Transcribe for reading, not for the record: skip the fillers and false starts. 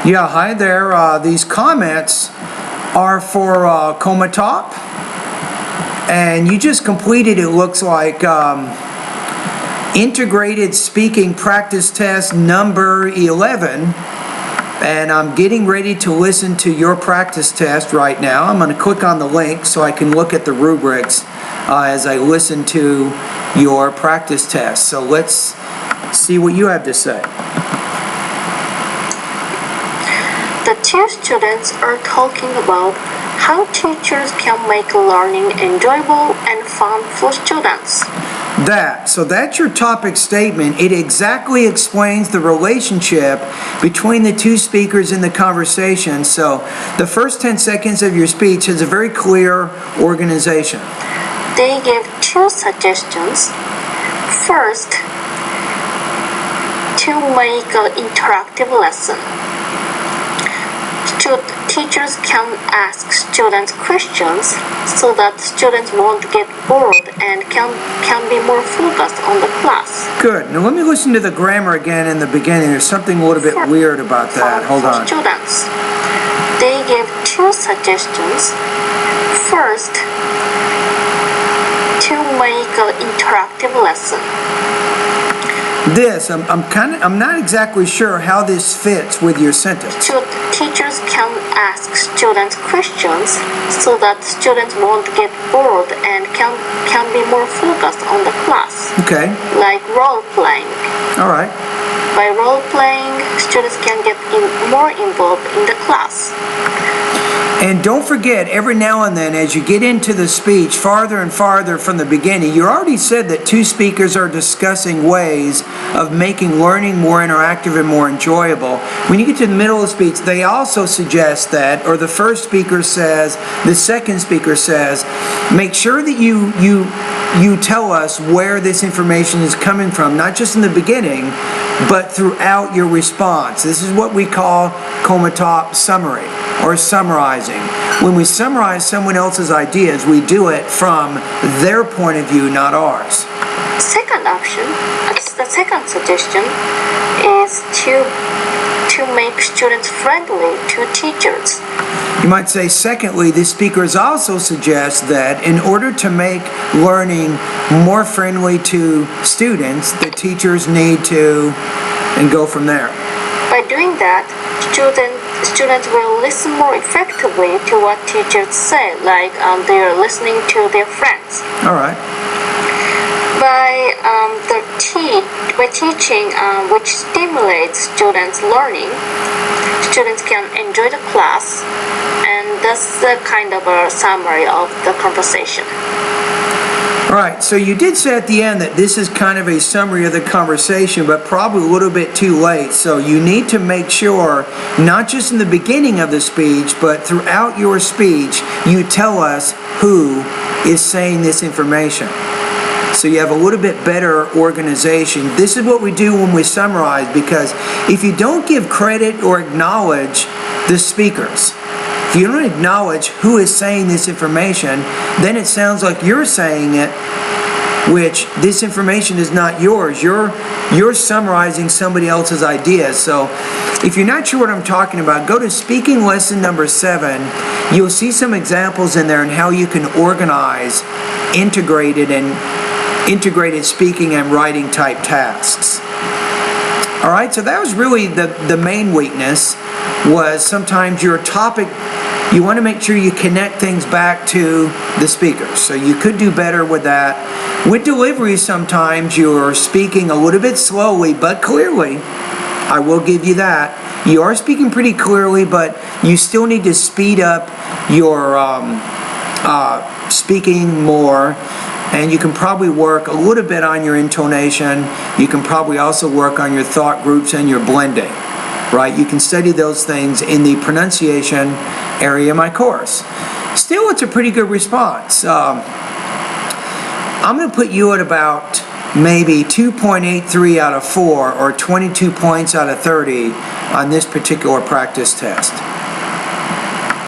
Yeah, hi there. These comments are for Komatop, and you just completed, it looks like, integrated speaking practice test number 11, and I'm getting ready to listen to your practice test right now. I'm going to click on the link so I can look at the rubrics as I listen to your practice test. So let's see what you have to say. The two students are talking about how teachers can make learning enjoyable and fun for students. So that's your topic statement. It exactly explains the relationship between the two speakers in the conversation. So the first 10 seconds of your speech has a very clear organization. They give two suggestions. First, to make an interactive lesson. Teachers can ask students questions so that students won't get bored and can be more focused on the class. Good. Now let me listen to the grammar again in the beginning. There's something a little bit weird about that. Hold on. Students. They give two suggestions. First, to make an interactive lesson. I'm not exactly sure how this fits with your sentence. Teachers can ask students questions so that students won't get bored and can be more focused on the class. Okay. Like role playing. All right. By role playing, students can get more involved in the class. And don't forget, every now and then, as you get into the speech farther and farther from the beginning, you already said that two speakers are discussing ways of making learning more interactive and more enjoyable. When you get to the middle of the speech, they also suggest that, or the first speaker says, the second speaker says, make sure that you tell us where this information is coming from, not just in the beginning, but throughout your response. This is what we call Komatop summary, or summarizing. When we summarize someone else's ideas, we do it from their point of view, not ours. Second option, the second suggestion, is to make students friendly to teachers. You might say, secondly, the speakers also suggest that in order to make learning more friendly to students, the teachers need to, and go from there. By doing that, students will listen more effectively to what teachers say, like they are listening to their friends. All right. By teaching which stimulates students' learning, students can enjoy the class, and that's the kind of a summary of the conversation. All right, so you did say at the end that this is kind of a summary of the conversation, but probably a little bit too late. So you need to make sure, not just in the beginning of the speech, but throughout your speech, you tell us who is saying this information. So you have a little bit better organization. This is what we do when we summarize, because if you don't give credit or acknowledge the speakers, if you don't acknowledge who is saying this information, then it sounds like you're saying it, which this information is not yours. You're summarizing somebody else's ideas. So if you're not sure what I'm talking about, go to speaking lesson number 7. You'll see some examples in there on how you can organize integrated speaking and writing type tasks. All right, so that was really the main weakness, was sometimes your topic, you want to make sure you connect things back to the speakers. So you could do better with that. With delivery, sometimes you're speaking a little bit slowly but clearly. I will give you that. You are speaking pretty clearly, but you still need to speed up your speaking more. And you can probably work a little bit on your intonation. You can probably also work on your thought groups and your blending, right? You can study those things in the pronunciation area of my course. Still, it's a pretty good response. I'm going to put you at about maybe 2.83 out of 4 or 22 points out of 30 on this particular practice test.